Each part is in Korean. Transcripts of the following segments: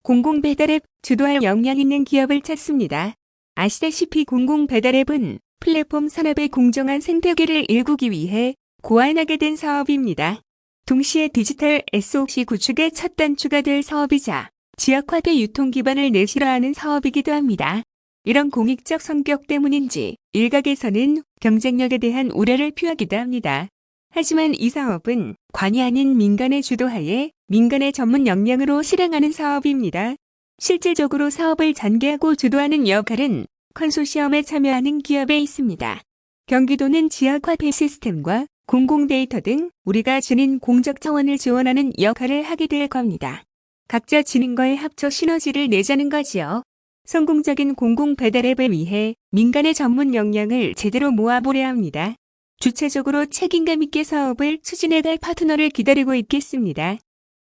공공배달앱 주도할 역량 있는 기업을 찾습니다. 아시다시피 공공배달앱은 플랫폼 산업의 공정한 생태계를 일구기 위해 고안하게 된 사업입니다. 동시에 디지털 SOC 구축의 첫 단추가 될 사업이자 지역화폐 유통 기반을 내실화하는 사업이기도 합니다. 이런 공익적 성격 때문인지 일각에서는 경쟁력에 대한 우려를 표하기도 합니다. 하지만 이 사업은 관이 아닌 민간의 주도하에 민간의 전문 역량으로 실행하는 사업입니다. 실질적으로 사업을 전개하고 주도하는 역할은 컨소시엄에 참여하는 기업에 있습니다. 경기도는 지역화폐 시스템과 공공데이터 등 우리가 지닌 공적 차원을 지원하는 역할을 하게 될 겁니다. 각자 지닌 거에 합쳐 시너지를 내자는 거지요. 성공적인 공공배달앱을 위해 민간의 전문 역량을 제대로 모아보려 합니다. 주체적으로 책임감 있게 사업을 추진해갈 파트너를 기다리고 있겠습니다.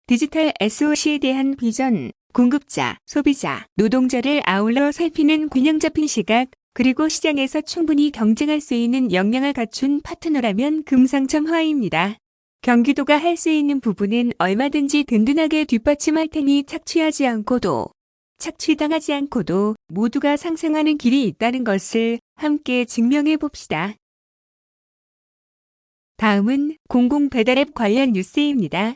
디지털 SOC에 대한 비전, 공급자, 소비자, 노동자를 아울러 살피는 균형 잡힌 시각, 그리고 시장에서 충분히 경쟁할 수 있는 역량을 갖춘 파트너라면 금상첨화입니다. 경기도가 할 수 있는 부분은 얼마든지 든든하게 뒷받침할 테니 착취당하지 않고도 모두가 상생하는 길이 있다는 것을 함께 증명해 봅시다. 다음은 공공배달앱 관련 뉴스입니다.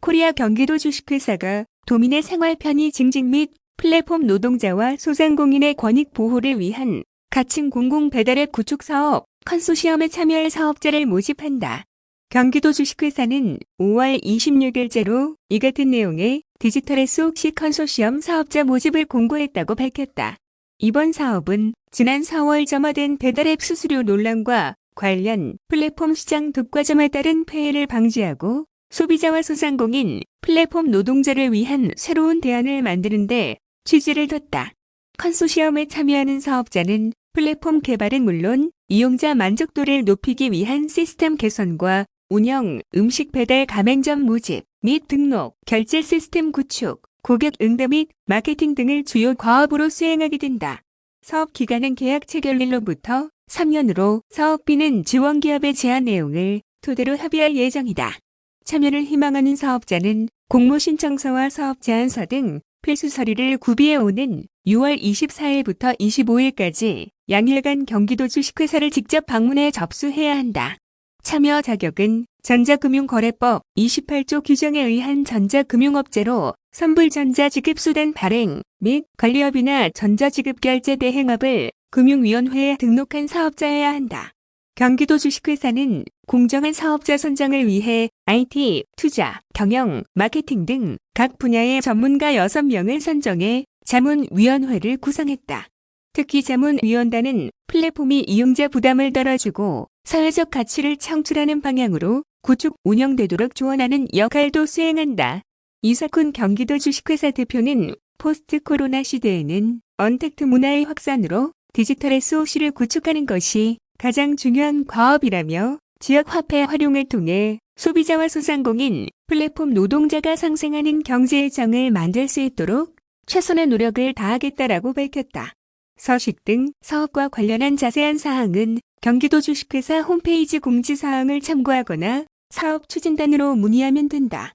코리아 경기도 주식회사가 도민의 생활 편의 증진 및 플랫폼 노동자와 소상공인의 권익 보호를 위한 가칭 공공배달앱 구축 사업 컨소시엄에 참여할 사업자를 모집한다. 경기도 주식회사는 5월 26일자로 이 같은 내용의 디지털 SOC 컨소시엄 사업자 모집을 공고했다고 밝혔다. 이번 사업은 지난 4월 점화된 배달앱 수수료 논란과 관련 플랫폼 시장 독과점에 따른 폐해를 방지하고 소비자와 소상공인, 플랫폼 노동자를 위한 새로운 대안을 만드는 데 취지를 뒀다. 컨소시엄에 참여하는 사업자는 플랫폼 개발은 물론 이용자 만족도를 높이기 위한 시스템 개선과 운영, 음식 배달 가맹점 모집 및 등록, 결제 시스템 구축, 고객 응대 및 마케팅 등을 주요 과업으로 수행하게 된다. 사업 기간은 계약 체결일로부터 3년으로 사업비는 지원기업의 제안 내용을 토대로 합의할 예정이다. 참여를 희망하는 사업자는 공모신청서와 사업제안서 등 필수 서류를 구비해 오는 6월 24일부터 25일까지 양일간 경기도 주식회사를 직접 방문해 접수해야 한다. 참여 자격은 전자금융거래법 28조 규정에 의한 전자금융업체로 선불전자지급수단 발행 및 관리업이나 전자지급결제 대행업을 금융위원회에 등록한 사업자여야 한다. 경기도 주식회사는 공정한 사업자 선정을 위해 IT, 투자, 경영, 마케팅 등 각 분야의 전문가 6명을 선정해 자문위원회를 구성했다. 특히 자문위원단은 플랫폼이 이용자 부담을 덜어주고 사회적 가치를 창출하는 방향으로 구축 운영되도록 조언하는 역할도 수행한다. 이석훈 경기도 주식회사 대표는 포스트 코로나 시대에는 언택트 문화의 확산으로 디지털 SOC를 구축하는 것이 가장 중요한 과업이라며 지역 화폐 활용을 통해 소비자와 소상공인, 플랫폼 노동자가 상생하는 경제의 장을 만들 수 있도록 최선의 노력을 다하겠다라고 밝혔다. 서식 등 사업과 관련한 자세한 사항은 경기도 주식회사 홈페이지 공지사항을 참고하거나 사업 추진단으로 문의하면 된다.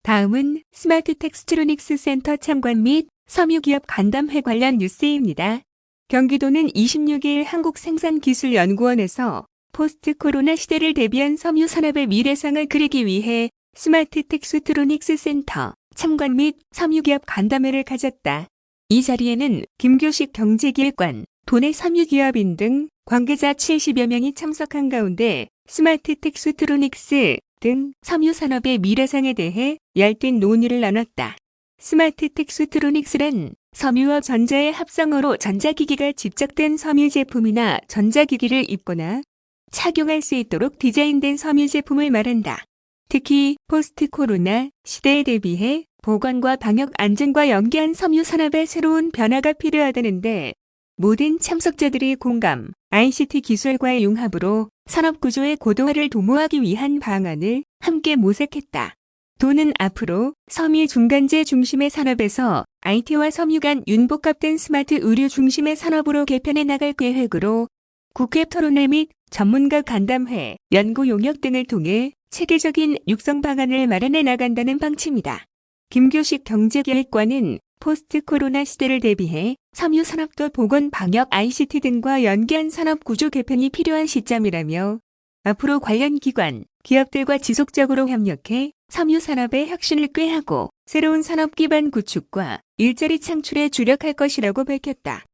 다음은 스마트 텍스트로닉스 센터 참관 및 섬유기업 간담회 관련 뉴스입니다. 경기도는 26일 한국생산기술연구원에서 포스트 코로나 시대를 대비한 섬유 산업의 미래상을 그리기 위해 스마트 텍스트로닉스 센터 참관 및 섬유기업 간담회를 가졌다. 이 자리에는 김교식 경제기획관, 도내 섬유기업인 등 관계자 70여 명이 참석한 가운데 스마트 텍스트로닉스 등 섬유산업의 미래상에 대해 열띤 논의를 나눴다. 스마트 텍스트로닉스란 섬유와 전자의 합성어로 전자기기가 집적된 섬유 제품이나 전자기기를 입거나 착용할 수 있도록 디자인된 섬유 제품을 말한다. 특히 포스트 코로나 시대에 대비해 보건과 방역 안전과 연계한 섬유 산업의 새로운 변화가 필요하다는데 모든 참석자들이 공감, ICT 기술과의 융합으로 산업 구조의 고도화를 도모하기 위한 방안을 함께 모색했다. 도는 앞으로 섬유 중간재 중심의 산업에서 IT와 섬유 간 융복합된 스마트 의료 중심의 산업으로 개편해 나갈 계획으로 국회 토론회 및 전문가 간담회, 연구 용역 등을 통해 체계적인 육성 방안을 마련해 나간다는 방침이다. 김교식 경제기획관은 포스트 코로나 시대를 대비해 섬유산업도 보건 방역 ICT 등과 연계한 산업구조 개편이 필요한 시점이라며 앞으로 관련 기관, 기업들과 지속적으로 협력해 섬유산업의 혁신을 꾀하고 새로운 산업 기반 구축과 일자리 창출에 주력할 것이라고 밝혔다.